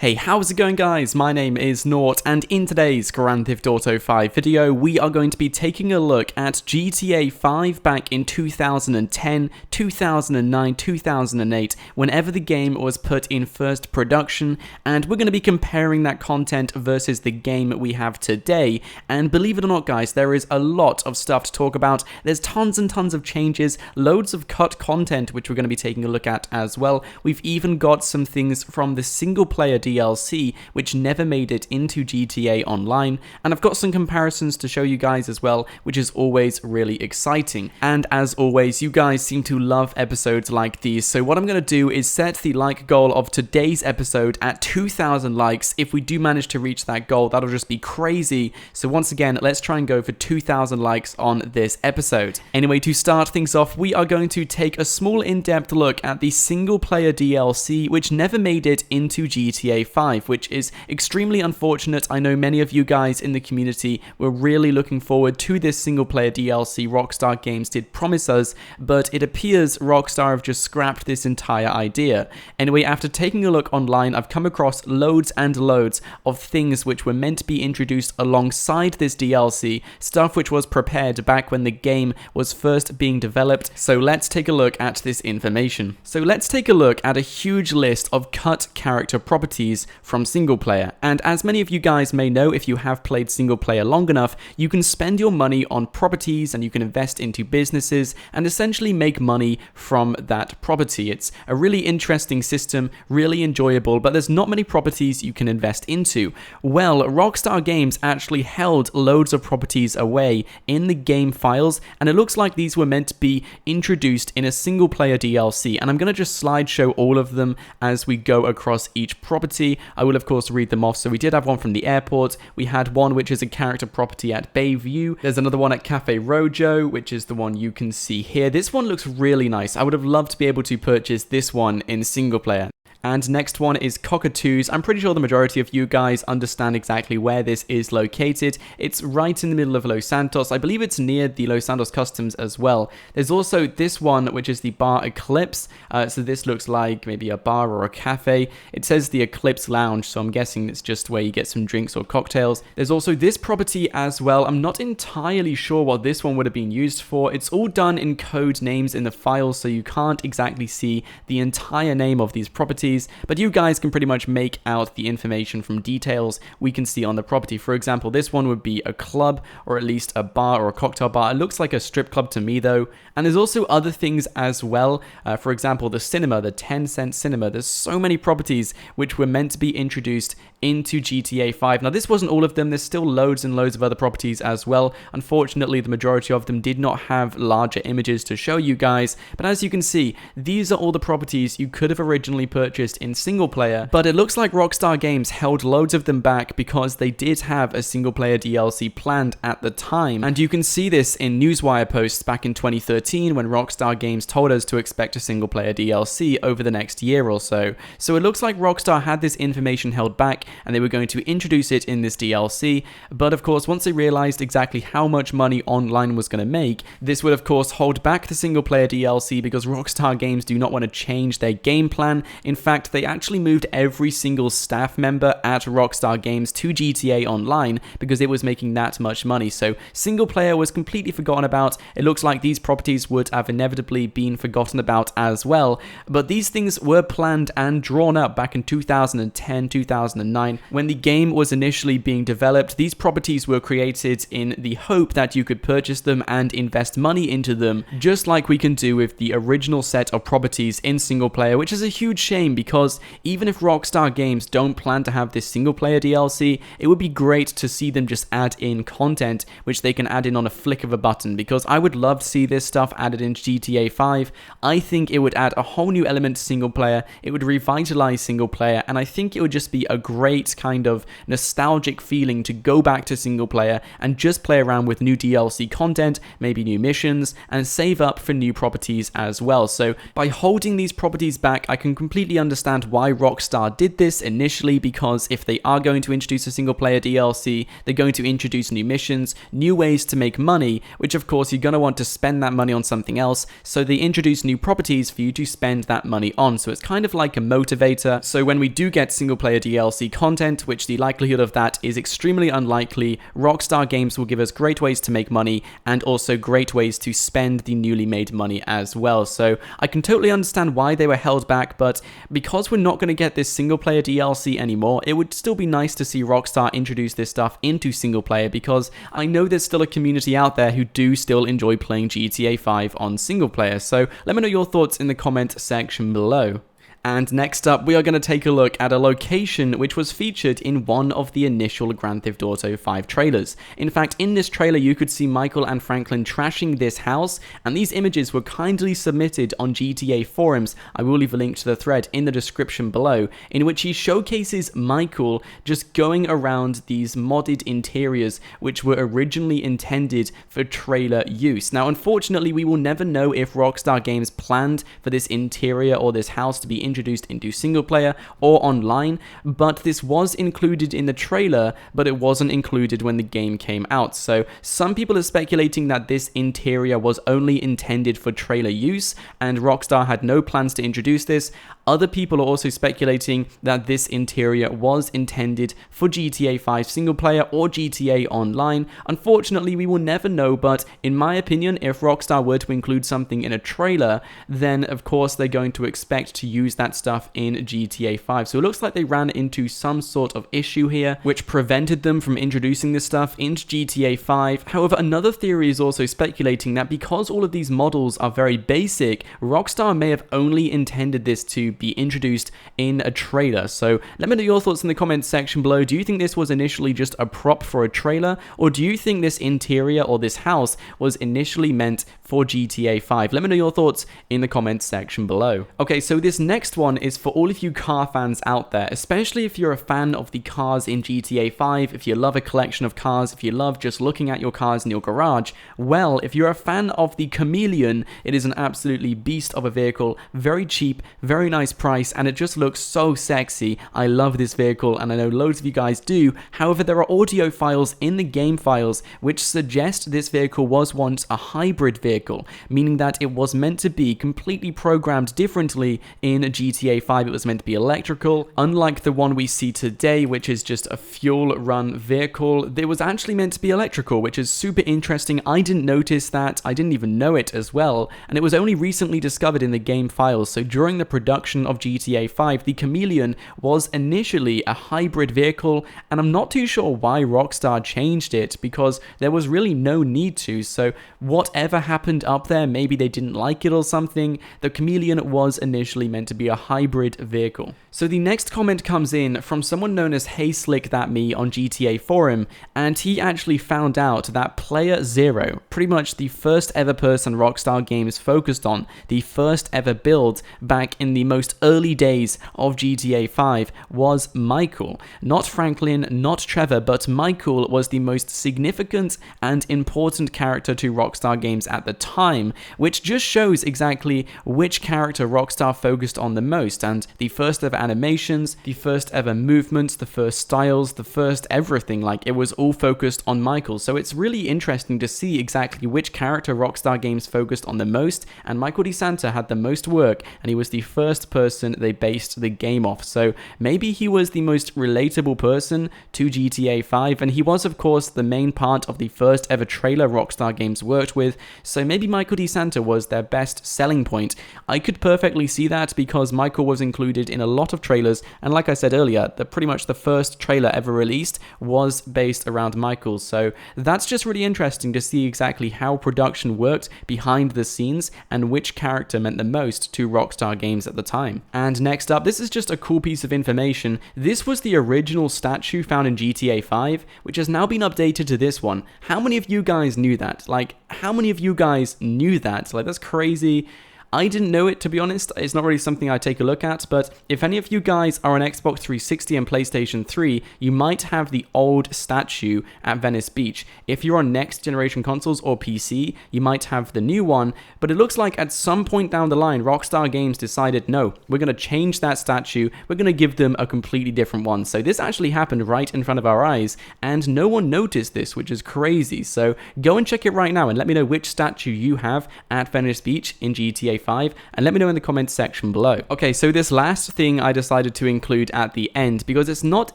Hey, how's it going guys? My name is Nort, and in today's Grand Theft Auto 5 video, we are going to be taking a look at GTA 5 back in 2010, 2009, 2008, whenever the game was put in first production, and we're going to be comparing that content versus the game we have today. And believe it or not guys, there is a lot of stuff to talk about. There's tons and tons of changes, loads of cut content which we're going to be taking a look at as well. We've even got some things from the single player DLC, which never made it into GTA Online, and I've got some comparisons to show you guys as well, which is always really exciting. And as always, you guys seem to love episodes like these, so what I'm going to do is set the like goal of today's episode at 2,000 likes. If we do manage to reach that goal, that'll just be crazy. So once again, let's try and go for 2,000 likes on this episode. Anyway, to start things off, we are going to take a small in-depth look at the single player DLC, which never made it into GTA 5, which is extremely unfortunate. I know many of you guys in the community were really looking forward to this single player DLC Rockstar Games did promise us, but it appears Rockstar have just scrapped this entire idea. Anyway, after taking a look online, I've come across loads and loads of things which were meant to be introduced alongside this DLC, stuff which was prepared back when the game was first being developed. So let's take a look at this information. So let's take a look at a huge list of cut character properties from single player. And as many of you guys may know, if you have played single player long enough, you can spend your money on properties and you can invest into businesses and essentially make money from that property. It's a really interesting system, really enjoyable, but there's not many properties you can invest into. Well, Rockstar Games actually held loads of properties away in the game files, and it looks like these were meant to be introduced in a single player DLC, and I'm going to just slideshow all of them as we go across each property. I will of course read them off. So we did have one from the airport, we had one which is a character property at Bayview, there's another one at Cafe Rojo, which is the one you can see here. This one looks really nice. I would have loved to be able to purchase this one in single player. And next one is Cockatoos. I'm pretty sure the majority of you guys understand exactly where this is located. It's right in the middle of Los Santos. I believe it's near the Los Santos Customs as well. There's also this one, which is the Bar Eclipse. So this looks like maybe a bar or a cafe. It says the Eclipse Lounge, so I'm guessing it's just where you get some drinks or cocktails. There's also this property as well. I'm not entirely sure what this one would have been used for. It's all done in code names in the files, so you can't exactly see the entire name of these properties. But you guys can pretty much make out the information from details we can see on the property. For example, this one would be a club, or at least a bar or a cocktail bar. It looks like a strip club to me though. And there's also other things as well. For example, the cinema, the 10-cent cinema. There's so many properties which were meant to be introduced into GTA 5. Now, this wasn't all of them. There's still loads and loads of other properties as well. Unfortunately, the majority of them did not have larger images to show you guys. But as you can see, these are all the properties you could have originally purchased in single player, but it looks like Rockstar Games held loads of them back because they did have a single player DLC planned at the time. And you can see this in Newswire posts back in 2013 when Rockstar Games told us to expect a single player DLC over the next year or so. So it looks like Rockstar had this information held back and they were going to introduce it in this DLC, but of course once they realized exactly how much money online was going to make, this would of course hold back the single player DLC because Rockstar Games do not want to change their game plan. In fact, they actually moved every single staff member at Rockstar Games to GTA Online because it was making that much money. So single player was completely forgotten about. It looks like these properties would have inevitably been forgotten about as well. But these things were planned and drawn up back in 2010, 2009. When the game was initially being developed, these properties were created in the hope that you could purchase them and invest money into them, just like we can do with the original set of properties in single player, which is a huge shame because even if Rockstar Games don't plan to have this single player DLC, it would be great to see them just add in content which they can add in on a flick of a button, because I would love to see this stuff added in GTA 5. I think it would add a whole new element to single player, it would revitalize single player, and I think it would just be a great kind of nostalgic feeling to go back to single player and just play around with new DLC content, maybe new missions, and save up for new properties as well. So by holding these properties back, I can completely understand understand why Rockstar did this initially, because if they are going to introduce a single player DLC, they're going to introduce new missions, new ways to make money, which of course you're going to want to spend that money on something else, so they introduce new properties for you to spend that money on. So it's kind of like a motivator. So when we do get single player DLC content, which the likelihood of that is extremely unlikely, Rockstar Games will give us great ways to make money and also great ways to spend the newly made money as well. So I can totally understand why they were held back, but because we're not going to get this single player DLC anymore, it would still be nice to see Rockstar introduce this stuff into single player, because I know there's still a community out there who do still enjoy playing GTA 5 on single player. So let me know your thoughts in the comment section below. And next up, we are going to take a look at a location which was featured in one of the initial Grand Theft Auto 5 trailers. In fact, in this trailer, you could see Michael and Franklin trashing this house, and these images were kindly submitted on GTA forums. I will leave a link to the thread in the description below, in which he showcases Michael just going around these modded interiors, which were originally intended for trailer use. Now, unfortunately, we will never know if Rockstar Games planned for this interior or this house to be introduced into single player or online, but this was included in the trailer, but it wasn't included when the game came out. So some people are speculating that this interior was only intended for trailer use and Rockstar had no plans to introduce this. Other people are also speculating that this interior was intended for GTA 5 single player or GTA Online. Unfortunately, we will never know, but in my opinion, if Rockstar were to include something in a trailer, then of course they're going to expect to use that stuff in GTA 5. So it looks like they ran into some sort of issue here, which prevented them from introducing this stuff into GTA 5. However, another theory is also speculating that because all of these models are very basic, Rockstar may have only intended this to be introduced in a trailer. So let me know your thoughts in the comments section below. Do you think this was initially just a prop for a trailer, or do you think this interior or this house was initially meant for GTA 5? Let me know your thoughts in the comments section below. Okay, so this next one is for all of you car fans out there, especially if you're a fan of the cars in GTA 5, if you love a collection of cars, if you love just looking at your cars in your garage. Well, if you're a fan of the Chameleon, it is an absolutely beast of a vehicle, very cheap, very nice price, and it just looks so sexy. I love this vehicle, and I know loads of you guys do. However, there are audio files in the game files which suggest this vehicle was once a hybrid vehicle, meaning that it was meant to be completely programmed differently in GTA 5. It was meant to be electrical, unlike the one we see today, which is just a fuel-run vehicle. It was actually meant to be electrical, which is super interesting. I didn't notice that. I didn't even know it as well, and it was only recently discovered in the game files. So during the production of GTA 5, the Chameleon was initially a hybrid vehicle, and I'm not too sure why Rockstar changed it, because there was really no need to. So whatever happened up there, maybe they didn't like it or something. The Chameleon was initially meant to be a hybrid vehicle. So the next comment comes in from someone known as Hey Slick That Me on GTA forum, and he actually found out that Player Zero, pretty much the first ever person Rockstar Games focused on, the first ever build back in the most early days of GTA 5, was Michael. Not Franklin, not Trevor, but Michael was the most significant and important character to Rockstar Games at the time, which just shows exactly which character Rockstar focused on the most, and the first ever animations, the first ever movements, the first styles, the first everything, like it was all focused on Michael. So it's really interesting to see exactly which character Rockstar Games focused on the most, and Michael DeSanta had the most work, and he was the first person they based the game off. So maybe he was the most relatable person to GTA 5, and he was of course the main part of the first ever trailer Rockstar Games worked with, so maybe Michael DeSanta was their best selling point. I could perfectly see that because Michael was included in a lot of trailers, and like I said earlier, pretty much the first trailer ever released was based around Michael. So that's just really interesting to see exactly how production worked behind the scenes and which character meant the most to Rockstar Games at the time. And next up, this is just a cool piece of information. This was the original statue found in GTA 5, which has now been updated to this one. How many of you guys knew that? Like, how many of you guys knew that? Like, that's crazy. I didn't know it, to be honest. It's not really something I take a look at, but if any of you guys are on Xbox 360 and PlayStation 3, you might have the old statue at Venice Beach. If you're on next generation consoles or PC, you might have the new one, but it looks like at some point down the line, Rockstar Games decided, no, we're going to change that statue, we're going to give them a completely different one. So this actually happened right in front of our eyes, and no one noticed this, which is crazy. So go and check it right now and let me know which statue you have at Venice Beach in GTA 5, and let me know in the comments section below. Okay, so this last thing I decided to include at the end, because it's not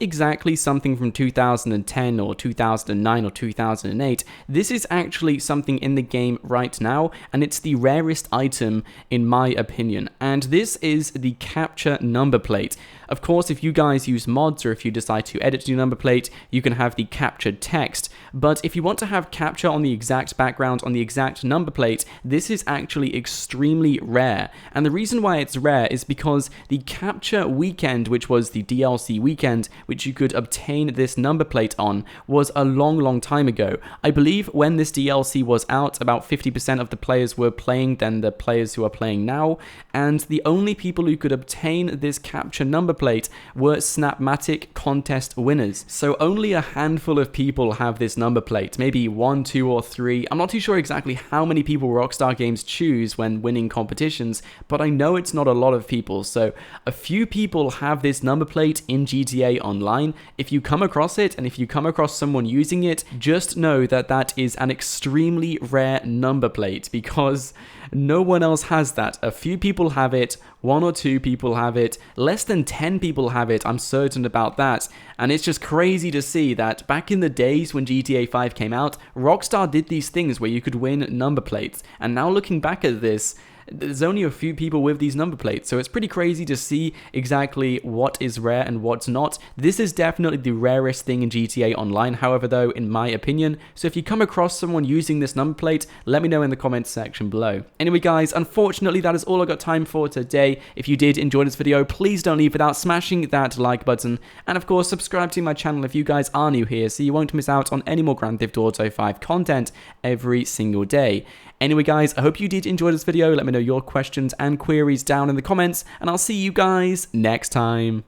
exactly something from 2010 or 2009 or 2008. This is actually something in the game right now, and it's the rarest item in my opinion, and this is the capture number plate. Of course, if you guys use mods or if you decide to edit your number plate, you can have the captured text, but if you want to have capture on the exact background, on the exact number plate, this is actually extremely rare. And the reason why it's rare is because the capture weekend, which was the DLC weekend, which you could obtain this number plate on, was a long time ago. I believe when this DLC was out, about 50% of the players were playing than the players who are playing now, and the only people who could obtain this capture number plate were Snapmatic contest winners. So only a handful of people have this number plate, maybe 1, 2, or 3. I'm not too sure exactly how many people Rockstar Games choose when winning competitions, but I know it's not a lot of people. So a few people have this number plate in GTA Online. If you come across it, and if you come across someone using it, just know that that is an extremely rare number plate, because no one else has that. A few people have it, 1 or 2 people have it, less than 10 people have it, I'm certain about that. And it's just crazy to see that back in the days when GTA 5 came out, Rockstar did these things where you could win number plates. And now looking back at this, there's only a few people with these number plates, so it's pretty crazy to see exactly what is rare and what's not. This is definitely the rarest thing in GTA Online, however, though, in my opinion. So if you come across someone using this number plate, let me know in the comments section below. Anyway, guys, unfortunately, that is all I got time for today. If you did enjoy this video, please don't leave without smashing that like button, and of course, subscribe to my channel if you guys are new here, so you won't miss out on any more Grand Theft Auto 5 content every single day. Anyway, guys, I hope you did enjoy this video. Let me know your questions and queries down in the comments, and I'll see you guys next time.